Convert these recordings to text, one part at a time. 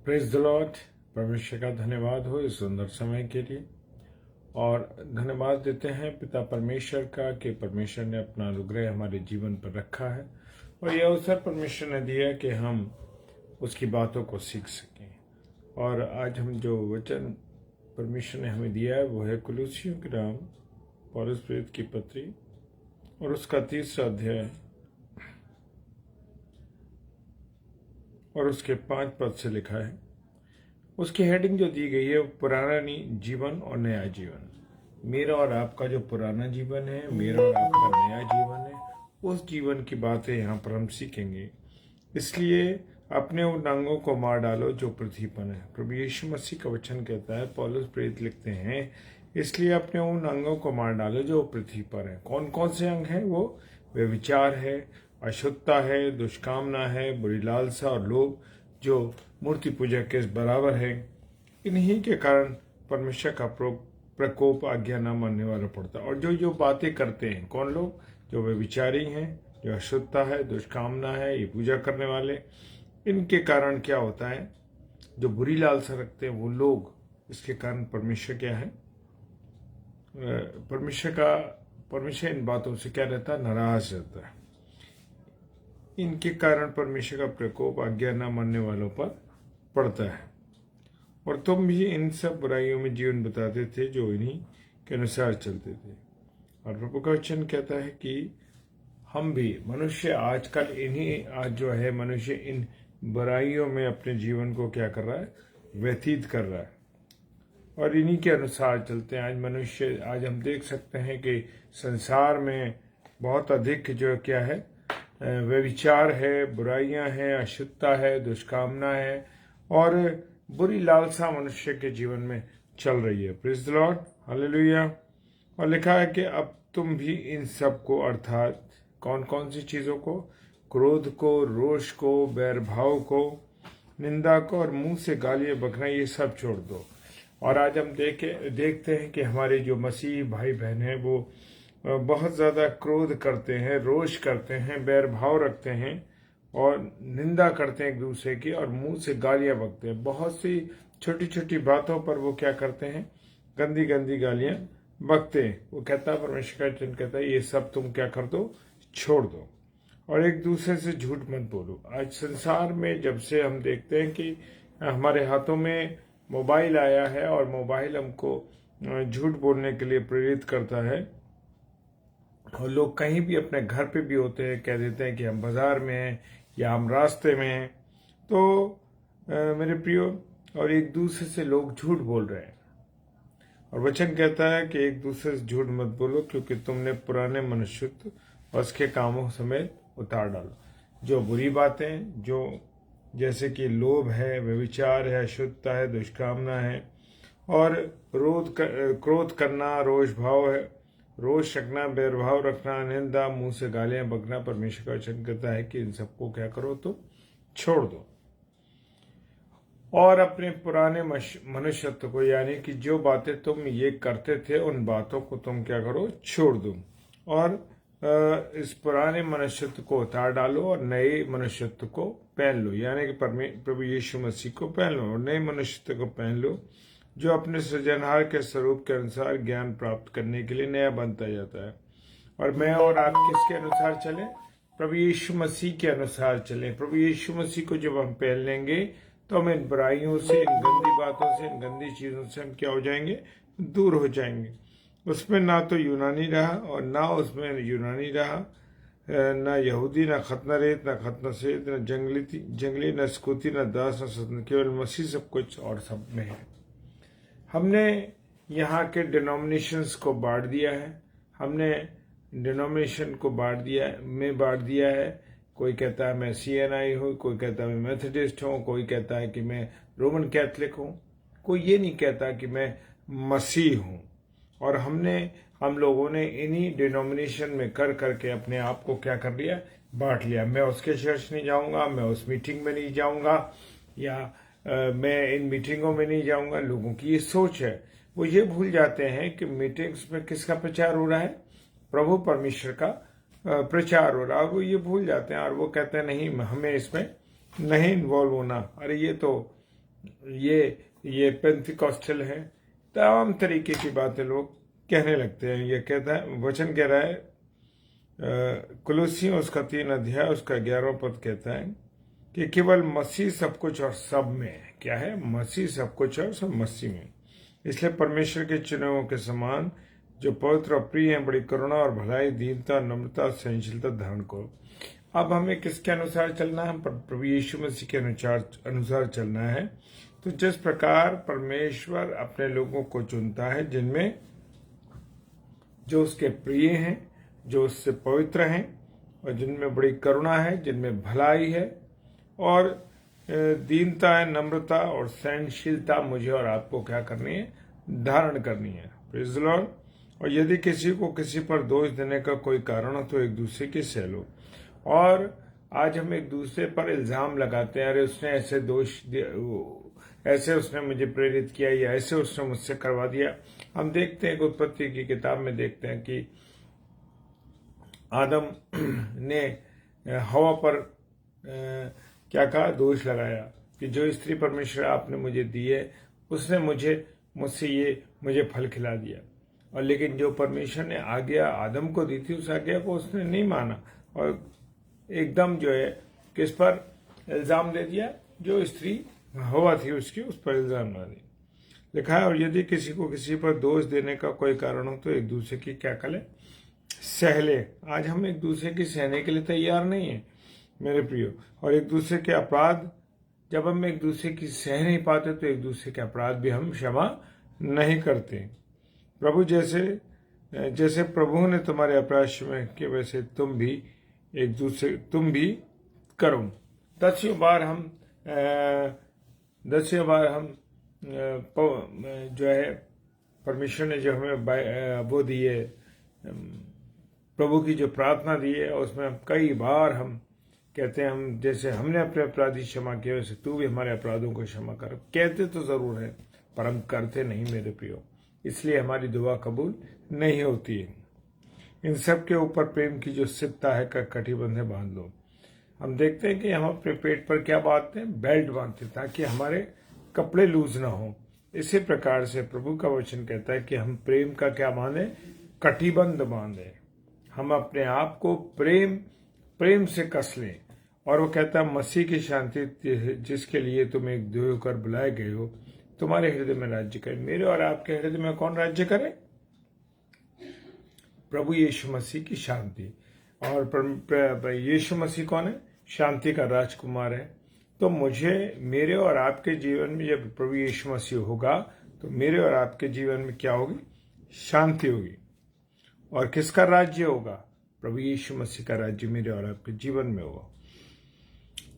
Praise the Lord. परमेश्वर का धन्यवाद हो इस सुंदर समय के लिए, और धन्यवाद देते हैं पिता परमेश्वर का कि परमेश्वर ने अपना अनुग्रह हमारे जीवन पर रखा है और यह अवसर परमेश्वर ने दिया कि हम उसकी बातों को सीख सकें। और आज हम जो वचन परमेश्वर ने हमें दिया है वो है कुलुसियों के नाम पौलुस प्रेरित की पत्री और उसका 3रा अध्याय और उसके 5 पद से लिखा है। उसकी हेडिंग जो दी गई है वो पुराना जीवन और नया जीवन। मेरा और आपका जो पुराना जीवन है, मेरा और आपका नया जीवन है, उस जीवन की बातें यहाँ पर हम सीखेंगे। इसलिए अपने उन अंगों को मार डालो जो पृथ्वी पर है। प्रभु यीशु मसीह का वचन कहता है, पौलुस प्रेरित लिखते हैं, इसलिए अपने उन अंगों को मार डालो जो पृथ्वी पर है। कौन कौन से अंग हैं वो? व्यभिचार है, अशुद्धता है, दुष्कामना है, बुरी लालसा और लोभ जो मूर्ति पूजा के बराबर है। इन्हीं के कारण परमेश्वर का प्रकोप आज्ञा न मानने वाला पड़ता है। और जो बातें करते हैं, कौन लोग? जो व्यभिचारी हैं, जो अशुद्धता है, दुष्कामना है, ये पूजा करने वाले, इनके कारण क्या होता है? जो बुरी लालसा रखते हैं वो लोग, इसके कारण परमेश्वर क्या है? परमेश्वर इन बातों से क्या रहता है? नाराज रहता है। इनके कारण परमेश्वर का प्रकोप आज्ञा न मानने वालों पर पड़ता है। और तुम भी इन सब बुराइयों में जीवन बिताते थे जो इन्हीं के अनुसार चलते थे। और प्रभु का वचन कहता है कि हम भी मनुष्य आजकल मनुष्य इन बुराइयों में अपने जीवन को क्या कर रहा है? व्यतीत कर रहा है और इन्हीं के अनुसार चलते हैं। आज हम देख सकते हैं कि संसार में बहुत अधिक जो क्या है? व्यभिचार है, बुराइयां हैं, अशुद्धता है, दुष्कामना है और बुरी लालसा मनुष्य के जीवन में चल रही है। Praise the Lord, hallelujah. और लिखा है कि अब तुम भी इन सब को, अर्थात कौन कौन सी चीजों को? क्रोध को, रोष को, बैरभाव को, निंदा को और मुंह से गालियां बकना, ये सब छोड़ दो। और आज हम देखते हैं कि हमारे जो मसीह भाई बहन हैं वो बहुत ज़्यादा क्रोध करते हैं, रोष करते हैं, बैरभाव रखते हैं और निंदा करते हैं एक दूसरे की, और मुंह से गालियां बकते हैं। बहुत सी छोटी छोटी बातों पर वो क्या करते हैं? गंदी गंदी गालियां बकते हैं। वो कहता है, परमेश्वर का वचन कहता है, ये सब तुम क्या कर दो? छोड़ दो। और एक दूसरे से झूठ मत बोलो। आज संसार में जब से हम देखते हैं कि हमारे हाथों में मोबाइल आया है और मोबाइल हमको झूठ बोलने के लिए प्रेरित करता है, और लोग कहीं भी अपने घर पे भी होते हैं, कह देते हैं कि हम बाजार में हैं या हम रास्ते में हैं। तो मेरे प्रियो, और एक दूसरे से लोग झूठ बोल रहे हैं। और वचन कहता है कि एक दूसरे से झूठ मत बोलो, क्योंकि तुमने पुराने मनुष्यत्व और उसके कामों समेत उतार डालो। जो बुरी बातें, जो जैसे कि लोभ है, व्यभिचार है, अशुद्धता है, दुष्कामना है और क्रोध करना, रोष रखना, बैरभाव रखना, निंदा, मुंह से गालियां बकना, परमेश्वर का वचन कहता है कि इन सबको क्या करो? तो छोड़ दो। और अपने पुराने मनुष्यत्व को, यानी कि जो बातें तुम ये करते थे उन बातों को तुम क्या करो? छोड़ दो। और इस पुराने मनुष्यत्व को उतार डालो और नए मनुष्यत्व को पहन लो, यानी कि प्रभु यीशु मसीह को पहन लो और नए मनुष्यत्व को पहन लो, जो अपने सृजनहार के स्वरूप के अनुसार ज्ञान प्राप्त करने के लिए नया बनता जाता है। और मैं और आप किसके अनुसार चलें? प्रभु यीशु मसीह के अनुसार चलें। प्रभु यीशु मसीह को जब हम पहन लेंगे तो हम इन बुराइयों से, इन गंदी बातों से, इन गंदी चीजों से हम क्या हो जाएंगे? दूर हो जाएंगे। उसमें ना तो यूनानी रहा और ना उसमें यूनानी रहा, ना यहूदी, ना खतनारेत, ना खतनसेद, ना जंगली, ना स्कूती, ना दास, ना स्वतंत्र, केवल मसीह सब कुछ और सब में है। हमने यहाँ के डिनोमिनेशंस को बांट दिया है। हमने डिनोमिनेशन को बांट दिया है। कोई कहता है मैं CNI हूँ, कोई कहता है मैं मेथोडिस्ट हूँ, कोई कहता है कि मैं रोमन कैथलिक हूँ, कोई ये नहीं कहता कि मैं मसीह हूँ। और हम लोगों ने इन्हीं डिनोमिनेशन में कर करके अपने आप को क्या कर लिया? बांट लिया। मैं उसके चर्च नहीं जाऊंगा, मैं उस मीटिंग में नहीं जाऊंगा, या मैं इन मीटिंगों में नहीं जाऊंगा। लोगों की ये सोच है। वो ये भूल जाते हैं कि मीटिंग्स में किसका प्रचार हो रहा है? प्रभु परमेश्वर का प्रचार हो रहा है। वो ये भूल जाते हैं और वो कहते हैं नहीं, हमें इसमें नहीं इन्वॉल्व होना। अरे ये तो ये पेंटिकॉस्टल है, तमाम तरीके की बातें लोग कहने लगते हैं। ये कहता है, वचन कह रहा है कुलुसियों उसका 3 अध्याय उसका 11वां पद कहता है कि केवल मसीह सब कुछ और सब में है। क्या है? मसीह सब कुछ और सब मसीह में। इसलिए परमेश्वर के चुने हुओं के समान जो पवित्र और प्रिय हैं, बड़ी करुणा और भलाई, दीनता, नम्रता, सहनशीलता धारण करो। अब हमें किसके अनुसार चलना है? प्रभु यीशु मसीह के अनुसार चलना है। तो जिस प्रकार परमेश्वर अपने लोगों को चुनता है, जिनमें जो उसके प्रिय हैं, जो उससे पवित्र हैं, और जिनमें बड़ी करुणा है, जिनमें भलाई है और दीनता है, नम्रता और सहनशीलता मुझे और आपको क्या करनी है? धारण करनी है। Praise the Lord. और यदि किसी को किसी पर दोष देने का कोई कारण हो तो एक दूसरे की सह लो। और आज हम एक दूसरे पर इल्जाम लगाते हैं, अरे उसने ऐसे दोष दिया, ऐसे उसने मुझे प्रेरित किया, या ऐसे उसने मुझसे करवा दिया। हम देखते हैं कि उत्पत्ति की किताब में देखते हैं कि आदम ने हवा पर क्या कहा? दोष लगाया कि जो स्त्री परमेश्वर आपने मुझे दी है, उसने मुझे फल खिला दिया। और लेकिन जो परमेश्वर ने आज्ञा आदम को दी थी, उस आज्ञा को उसने नहीं माना और एकदम जो है किस पर इल्जाम दे दिया? जो स्त्री हवा थी उसकी, उस पर इल्जाम ना दी। लिखा है, और यदि किसी को किसी पर दोष देने का कोई कारण हो तो एक दूसरे की क्या करे? सहले। आज हम एक दूसरे की सहने के लिए तैयार नहीं है मेरे प्रियो। और एक दूसरे के अपराध, जब हम एक दूसरे की सह नहीं पाते तो एक दूसरे के अपराध भी हम क्षमा नहीं करते। प्रभु जैसे प्रभु ने तुम्हारे अपराध क्षमा किए, वैसे तुम भी करो। 10 बार हम जो है परमेश्वर ने जो हमें वो दी है, प्रभु की जो प्रार्थना दी है, उसमें हम कई बार हम कहते हैं, हम जैसे हमने अपने अपराधी क्षमा किए वैसे तू भी हमारे अपराधों को क्षमा कर। कहते तो जरूर है पर हम करते नहीं मेरे प्रियो, इसलिए हमारी दुआ कबूल नहीं होती है। इन सब के ऊपर प्रेम की जो सिकता है का कटिबंध बांध लो। हम देखते हैं कि हम अपने पेट पर क्या बांधते हैं? बेल्ट बांधते हैं, ताकि हमारे कपड़े लूज ना हो। इसी प्रकार से प्रभु का वचन कहता है कि हम प्रेम का क्या बांधे? कटिबंध बांधे। हम अपने आप को प्रेम से कस लें। और वो कहता है, मसीह की शांति जिसके लिए तुम एक देह होकर बुलाए गए हो, तुम्हारे हृदय में राज्य करे। मेरे और आपके हृदय में कौन राज्य करे? प्रभु यीशु मसीह की शांति। और यीशु मसीह कौन है? शांति का राजकुमार है। तो मेरे और आपके जीवन में जब प्रभु यीशु मसीह होगा तो मेरे और आपके जीवन में क्या होगी? शांति होगी। और किसका राज्य होगा? प्रभु यीशु मसीह का राज्य मेरे और आपके जीवन में होगा।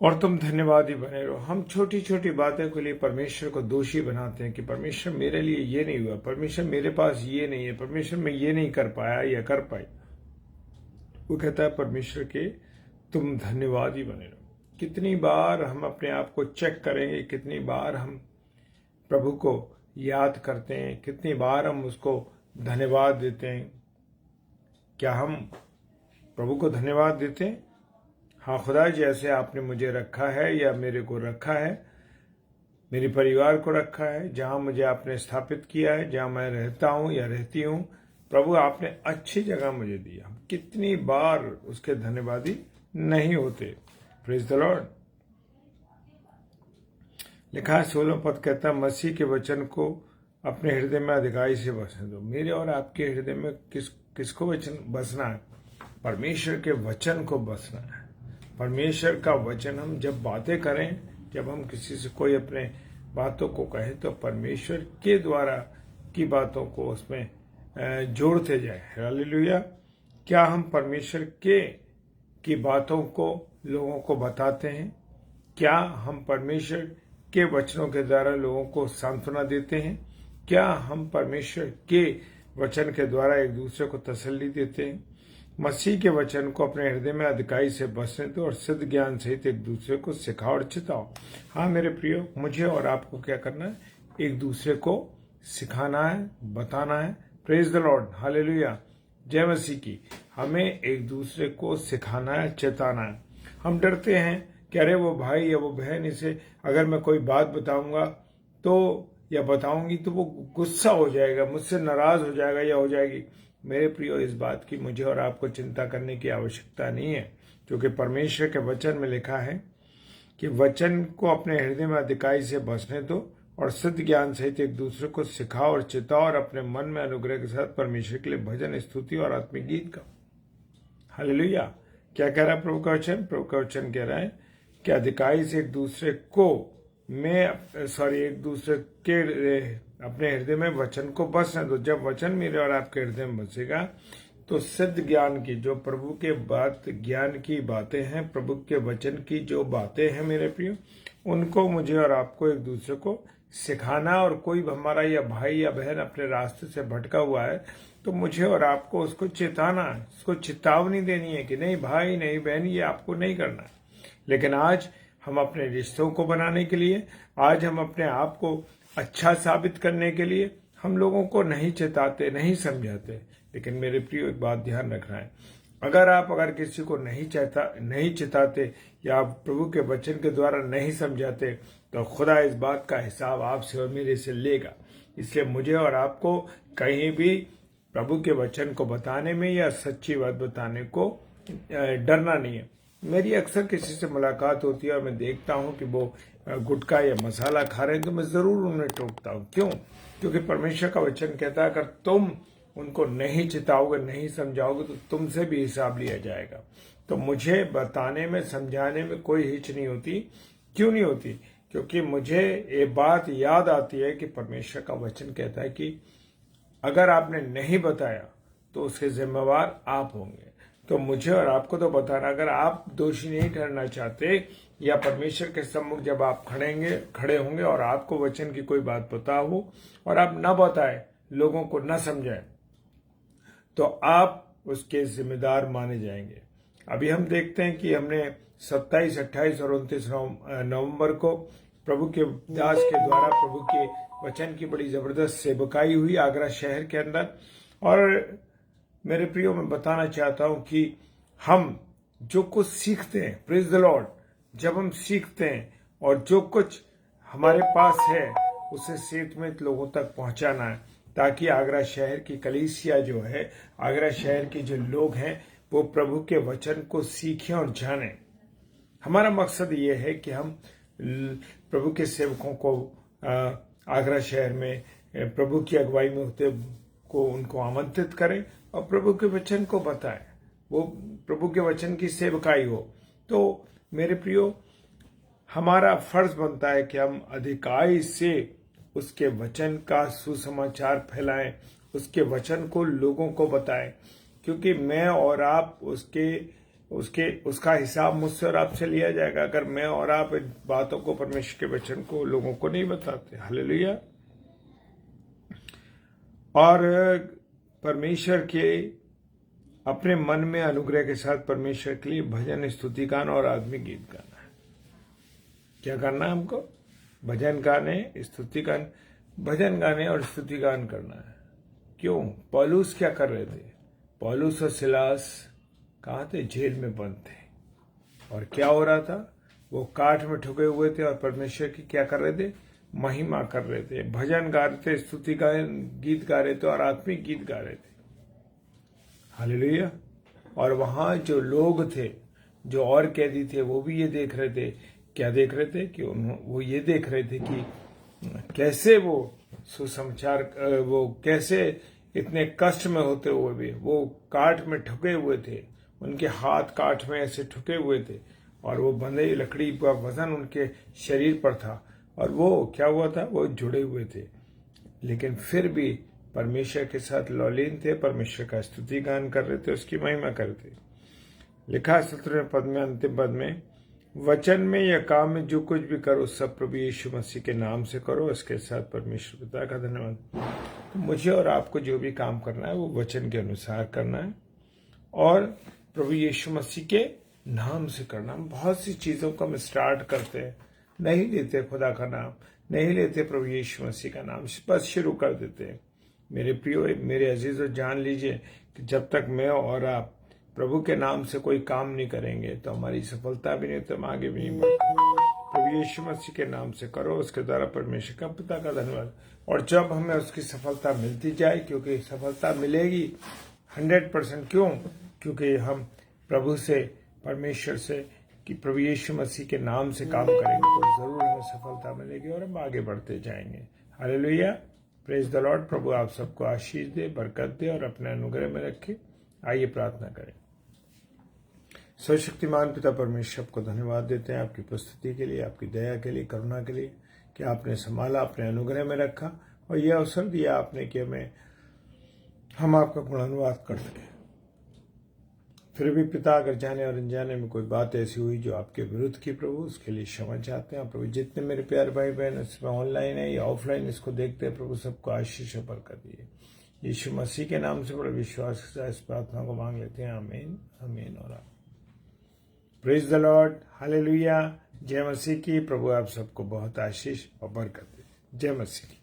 और तुम धन्यवादी बने रहो। हम छोटी छोटी बातों के लिए परमेश्वर को दोषी बनाते हैं कि परमेश्वर मेरे लिए ये नहीं हुआ, परमेश्वर मेरे पास ये नहीं है, परमेश्वर मैं ये नहीं कर पाया या कर पाई। वो कहता है परमेश्वर के तुम धन्यवादी बने रहो। कितनी बार हम अपने आप को चेक करेंगे, कितनी बार हम प्रभु को याद करते हैं, कितनी बार हम उसको धन्यवाद देते हैं। क्या हम प्रभु को धन्यवाद देते हैं? हाँ खुदा, जैसे आपने मुझे रखा है या मेरे को रखा है, मेरे परिवार को रखा है, जहां मुझे आपने स्थापित किया है, जहां मैं रहता हूं या रहती हूं, प्रभु आपने अच्छी जगह मुझे दिया। हम कितनी बार उसके धन्यवादी नहीं होते। Praise the Lord. लिखा है 16 पद कहता है, मसीह के वचन को अपने हृदय में अधिकाई से बसने दो। मेरे और आपके हृदय में किसको वचन बसना है? परमेश्वर के वचन को बसना है। परमेश्वर का वचन, हम जब बातें करें, जब हम किसी से कोई अपने बातों को कहें तो परमेश्वर के द्वारा की बातों को उसमें जोड़ते जाए। हालेलुया। क्या हम परमेश्वर की बातों को लोगों को बताते हैं? क्या हम परमेश्वर के वचनों के द्वारा लोगों को सांत्वना देते हैं? क्या हम परमेश्वर के वचन के द्वारा एक दूसरे को तसल्ली देते हैं? मसीह के वचन को अपने हृदय में अधिकाई से बसने दो और सिद्ध ज्ञान सहित एक दूसरे को सिखाओ और चिताओ। हाँ मेरे प्रियो, मुझे और आपको क्या करना है? एक दूसरे को सिखाना है, बताना है। प्रेज द लॉर्ड, हालेलुया, जय मसीह की। हमें एक दूसरे को सिखाना है, चेताना है। हम डरते हैं कि अरे वो भाई या वो बहन इसे अगर मैं कोई बात बताऊंगा तो या बताऊंगी तो वो गुस्सा हो जाएगा, मुझसे नाराज हो जाएगा या हो जाएगी। मेरे प्रियो, इस बात की मुझे और आपको चिंता करने की आवश्यकता नहीं है, क्योंकि परमेश्वर के वचन में लिखा है कि वचन को अपने हृदय में अधिकाई से बसने दो और सत्य ज्ञान सहित एक दूसरे को सिखाओ और चिताओ और अपने मन में अनुग्रह के साथ परमेश्वर के लिए भजन, स्तुति और आत्मिक गीत गाओ। हालेलुया। क्या कह रहा है प्रभु का वचन? प्रभु का वचन कह रहा है कि अधिकाई से एक दूसरे के अपने हृदय में वचन को बसने दो। जब वचन मेरे और आपके हृदय में बसेगा तो सिद्ध ज्ञान की, जो प्रभु के ज्ञान की बातें हैं, प्रभु के वचन की जो बातें हैं मेरे प्रियो, उनको मुझे और आपको एक दूसरे को सिखाना। और कोई हमारा या भाई या बहन अपने रास्ते से भटका हुआ है तो मुझे और आपको उसको चेताना है, उसको चेतावनी देनी है कि नहीं भाई, नहीं बहन, ये आपको नहीं करना है। लेकिन आज हम अपने रिश्तों को बनाने के लिए, आज हम अपने आप को अच्छा साबित करने के लिए हम लोगों को नहीं चेताते, नहीं समझाते। लेकिन मेरे प्रियो, एक बात ध्यान रखना है, अगर किसी को नहीं चिताते या आप प्रभु के वचन के द्वारा नहीं समझाते तो खुदा इस बात का हिसाब आपसे और मेरे से लेगा। इसलिए मुझे और आपको कहीं भी प्रभु के वचन को बताने में या सच्ची बात बताने को डरना नहीं है। मेरी अक्सर किसी से मुलाकात होती है और मैं देखता हूं कि वो गुटखा या मसाला खा रहे हैं तो मैं जरूर उन्हें टोकता हूं। क्यों? क्योंकि परमेश्वर का वचन कहता है अगर तुम उनको नहीं चिताओगे, नहीं समझाओगे तो तुमसे भी हिसाब लिया जाएगा। तो मुझे बताने में, समझाने में कोई हिच नहीं होती। क्यों नहीं होती? क्योंकि मुझे ये बात याद आती है कि परमेश्वर का वचन कहता है कि अगर आपने नहीं बताया तो उसके जिम्मेवार आप होंगे। तो मुझे और आपको तो बताना, अगर आप दोषी नहीं ठहरना चाहते या परमेश्वर के सम्मुख जब आप खड़े होंगे और आपको वचन की कोई बात पता हो और आप न बताए, लोगों को न समझाए, तो आप उसके जिम्मेदार माने जाएंगे। अभी हम देखते हैं कि हमने 27, 28 और 29 नवंबर को प्रभु के दास के द्वारा प्रभु के वचन की बड़ी जबरदस्त सेवकाई हुई आगरा शहर के अंदर। और मेरे प्रियो, मैं बताना चाहता हूं कि हम जो कुछ सीखते हैं, प्रेज द लॉर्ड, जब हम सीखते हैं और जो कुछ हमारे पास है उसे सेतमेत लोगों तक पहुंचाना है, ताकि आगरा शहर की कलीसिया जो है, आगरा शहर के जो लोग हैं, वो प्रभु के वचन को सीखें और जानें। हमारा मकसद ये है कि हम प्रभु के सेवकों को आगरा शहर में प्रभु की अगुवाई में होते को उनको आमंत्रित करें और प्रभु के वचन को बताएं, वो प्रभु के वचन की सेवकाई हो। तो मेरे प्रियो, हमारा फर्ज बनता है कि हम अधिकाई से उसके वचन का सुसमाचार फैलाएं, उसके वचन को लोगों को बताएं, क्योंकि मैं और आप उसका हिसाब मुझसे और आपसे लिया जाएगा अगर मैं और आप इन बातों को, परमेश्वर के वचन को लोगों को नहीं बताते। हालेलुया। और परमेश्वर के अपने मन में अनुग्रह के साथ परमेश्वर के लिए भजन, स्तुति गान और आत्मिक गीत गाना है। क्या करना है हमको? भजन गाने, स्तुति गान, भजन गाने और स्तुति गान करना है। क्यों? पौलुस क्या कर रहे थे? पौलुस और सिलास कहाँ थे? जेल में बंद थे। और क्या हो रहा था? वो काठ में ठुके हुए थे और परमेश्वर की क्या कर रहे थे? महिमा कर रहे थे, भजन गा रहे थे, स्तुति गीत गा रहे थे और आत्मिक गीत गा रहे थे। हालेलुया। और वहां जो लोग थे, जो और कैदी थे, वो भी ये देख रहे थे। क्या देख रहे थे? कि वो ये देख रहे थे कि कैसे वो सुसमाचार, वो कैसे इतने कष्ट में होते हुए भी वो काठ में ठुके हुए थे, उनके हाथ काठ में ऐसे ठुके हुए थे और वो बंधे लकड़ी का वजन उनके शरीर पर था और वो क्या हुआ था? वो जुड़े हुए थे, लेकिन फिर भी परमेश्वर के साथ लौलीन थे, परमेश्वर का स्तुति गान कर रहे थे, उसकी महिमा कर रहे थे। लिखा 17वें पद में, अंतिम पद में, वचन में या काम में जो कुछ भी करो सब प्रभु यीशु मसीह के नाम से करो, इसके साथ परमेश्वर पिता का धन्यवाद। तो मुझे और आपको जो भी काम करना है वो वचन के अनुसार करना है और प्रभु यीशु मसीह के नाम से करना। हम बहुत सी चीजों को हम स्टार्ट करते हैं, नहीं लेते खुदा का नाम, नहीं लेते प्रभु यीशु मसीह का नाम, बस शुरू कर देते हैं। मेरे प्रियो, मेरे अजीजों, जान लीजिए कि जब तक मैं और आप प्रभु के नाम से कोई काम नहीं करेंगे तो हमारी सफलता भी नहीं, तो हम आगे भी नहीं बढ़ते। प्रभु यीशु मसीह के नाम से करो, उसके द्वारा परमेश्वर का पिता का धन्यवाद। और जब हमें उसकी सफलता मिलती जाए, क्योंकि सफलता मिलेगी 100%, क्यों? क्योंकि हम प्रभु से, परमेश्वर से, कि प्रभु यीशु मसीह के नाम से काम करेंगे तो जरूर हमें सफलता मिलेगी और हम आगे बढ़ते जाएंगे। Hallelujah, praise the Lord. प्रभु आप सबको आशीष दे, बरकत दे और अपने अनुग्रह में रखे। आइए प्रार्थना करें। सर्वशक्तिमान पिता परमेश्वर को धन्यवाद देते हैं आपकी उपस्थिति के लिए, आपकी दया के लिए, करुणा के लिए, कि आपने संभाला, अपने अनुग्रह में रखा और यह अवसर दिया आपने कि हम आपका गुणानुवाद कर सकें। फिर भी पिता, अगर जाने और अनजाने में कोई बात ऐसी हुई जो आपके विरुद्ध की प्रभु, उसके लिए क्षमा चाहते हैं। प्रभु जितने मेरे प्यारे भाई बहन इसमें ऑनलाइन है या ऑफलाइन इसको देखते हैं, प्रभु सबको आशीष और बरकत दिए। यीशु मसीह के नाम से बड़ा विश्वास के साथ इस प्रार्थना को मांग लेते हैं। आमीन, आमीन और आमीन। Praise the Lord, hallelujah. जय मसीह की। प्रभु आप सबको बहुत आशीष और बरकत दे। जय मसीह की।